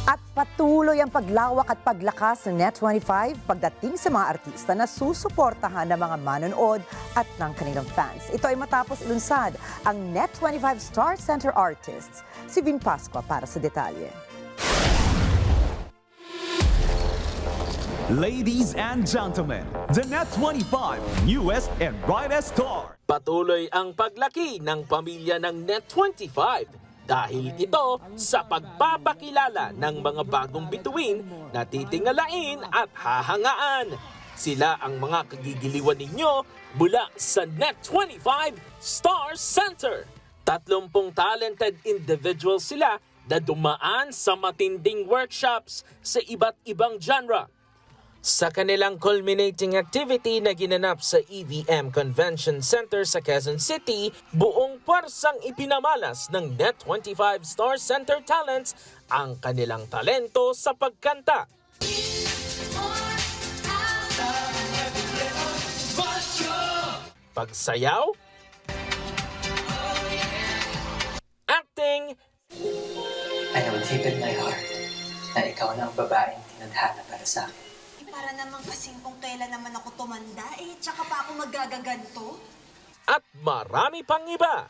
At patuloy ang paglawak at paglakas ng Net25 pagdating sa mga artista na susuportahan ng mga manonood at ng kanilang fans. Ito ay matapos ilunsad ang Net25 Star Center Artists. Si Vin Pascua para sa detalye. Ladies and gentlemen, the Net25 newest and brightest star. Patuloy ang paglaki ng pamilya ng Net25 dahil ito sa pagpapakilala ng mga bagong bituin na titingalain at hahangaan. Sila ang mga kagigiliwan ninyo mula sa Net25 Star Center. 30 talented individuals sila na dumaan sa matinding workshops sa iba't ibang genre. Sa kanilang culminating activity na ginanap sa EVM Convention Center sa Quezon City, buong pwersang ipinamalas ng Net25 Star Center Talents ang kanilang talento sa pagkanta. Pagsayaw, acting, I know deep in my heart na ikaw na ang babaeng tinadhana para sa akin. Para naman kasing kung kailan naman ako tumanda tsaka pa ako magagaganto. at marami pang iba.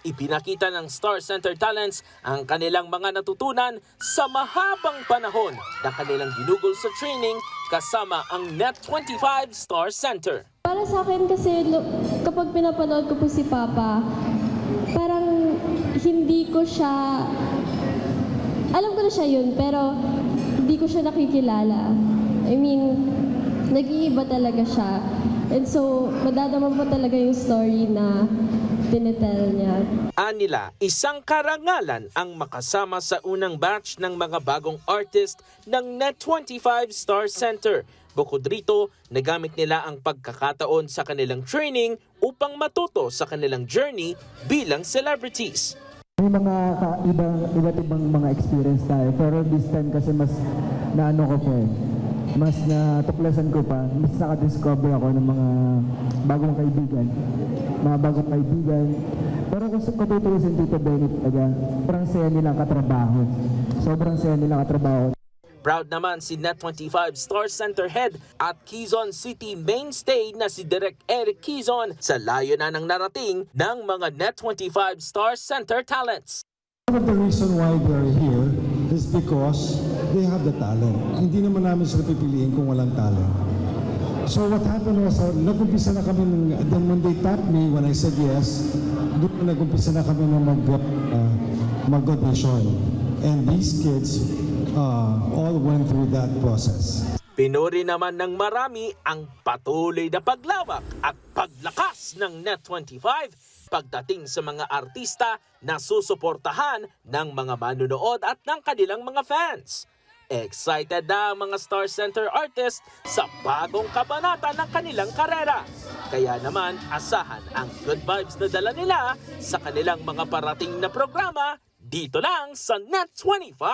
Ipinakita ng Star Center Talents ang kanilang mga natutunan sa mahabang panahon na kanilang ginugol sa training kasama ang Net25 Star Center. Para sa akin kasi kapag pinapanood ko po si Papa, parang hindi ko siya, alam ko na siya yun, pero hindi ko siya nakikilala. I mean, nag-iiba talaga siya. And so, madadama po talaga yung story na tinitel niya. Anila, isang karangalan ang makasama sa unang batch ng mga bagong artist ng Net25 Star Center. Bukod rito, nagamit nila ang pagkakataon sa kanilang training upang matuto sa kanilang journey bilang celebrities. May mga iba't ibang mga experience tayo, pero this time kasi mas naano ko po mas natuklasan ko pa, mas nakadiscover ako ng mga bagong kaibigan. Pero kung tutulisin Tito Benny talaga, sobrang saya nilang katrabaho. Proud naman si Net25 Star Center Head at Quezon City mainstay na si Direk Eric Quezon sa layo na ng narating ng mga Net25 Star Center Talents. One of the reason why they're here is because they have the talent. Hindi naman namin sila pipiliin kung walang talent. So what happened was, nag-umpisa na kami, then when they tapped me, when I said yes, doon nag-umpisa na kami na mag-audition. And these kids all went through that process. Pinuri naman ng marami ang patuloy na paglawak at paglakas ng Net25 pagdating sa mga artista na susuportahan ng mga manunood at ng kanilang mga fans. Excited na ang mga Star Center artists sa bagong kabanata ng kanilang karera. Kaya naman asahan ang good vibes na dala nila sa kanilang mga parating na programa dito lang sa Net25.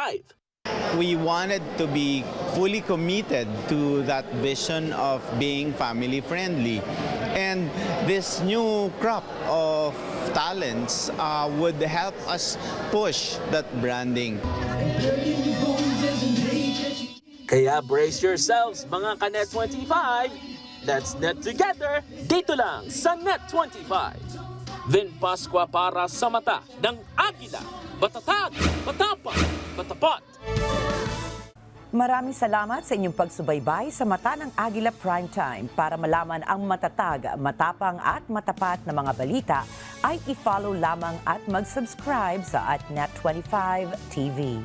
We wanted to be fully committed to that vision of being family friendly. And this new crop of talents would help us push that branding. Kaya brace yourselves mga ka-Net25. Let's net together dito lang sa Net25. Vin Pascua para sa mata ng Agila. Matatag, matapang, matapat. Maraming salamat sa inyong pagsubaybay sa Mata ng Agila Primetime. Para malaman ang matatag, matapang at matapat na mga balita, ay i-follow lamang at mag-subscribe sa @Net25 TV.